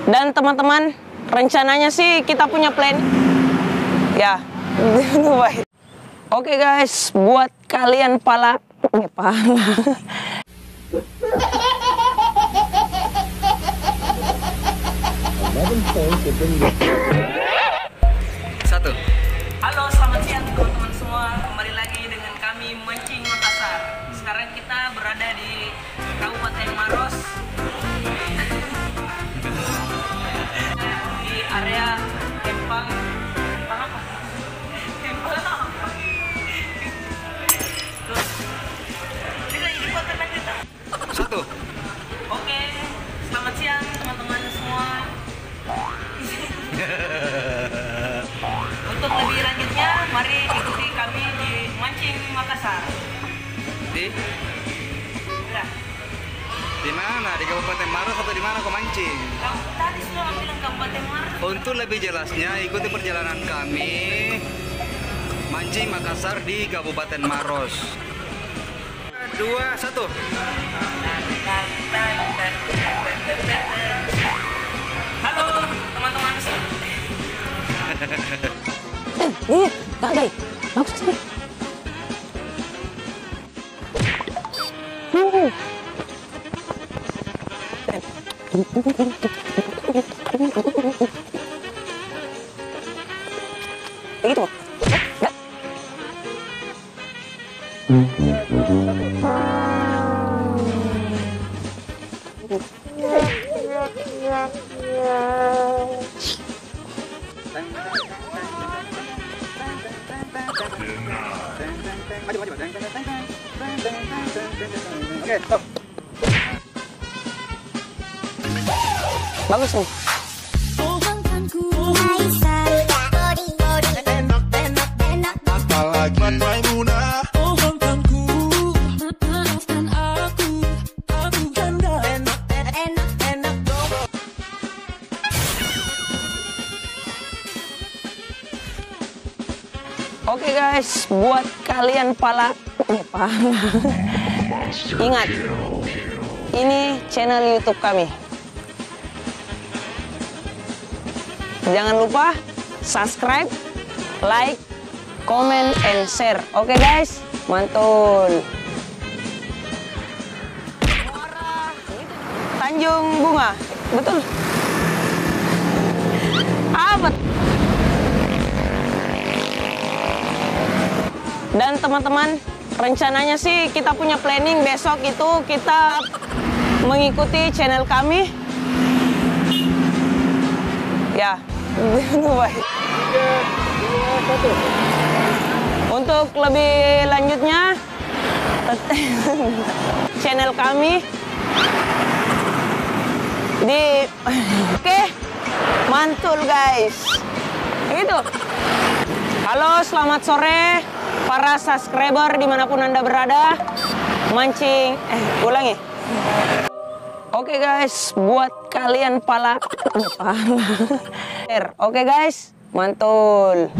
Dan teman-teman, rencananya sih kita punya plan. Ya, oke guys, buat kalian pala. Satu. Halo, selamat siang teman-teman semua. Kembali lagi dengan kami Mancing Makassar. Sekarang kita berada di Kabupaten Maros, di area Kempang. Kempang apa? Kempang apa? Terus, kita ini buat tenang kita. Satu. Oke, selamat siang teman-teman semua. Untuk lebih lanjutnya, mari ikuti kami di Mancing Makassar. Di mana? Di Kabupaten Maros atau di mana kau mancing? Kamu tadi sudah bilang Kabupaten Maros. Untuk lebih jelasnya, ikuti perjalanan kami Mancing Makassar di Kabupaten Maros. 2, 1. Halo teman-teman. Iya, tak ada. Bagus sih. Begitu. Enggak. Oke, stop. Bagus nih. Oke guys, buat kalian pala. Ingat, ini channel YouTube kami. Jangan lupa subscribe, like, comment, and share. Oke guys, mantul. Tanjung Bunga, betul. Apa? Dan teman-teman, rencananya sih kita punya planning besok itu kita mengikuti channel kami. Ya, baik. 3, 2, 1. Untuk lebih lanjutnya, channel kami di oke, mantul guys. Gitu. Halo, selamat sore para subscriber dimanapun Anda berada. Mancing, ulangi. Oke guys, buat kalian pala. Oke guys, mantul.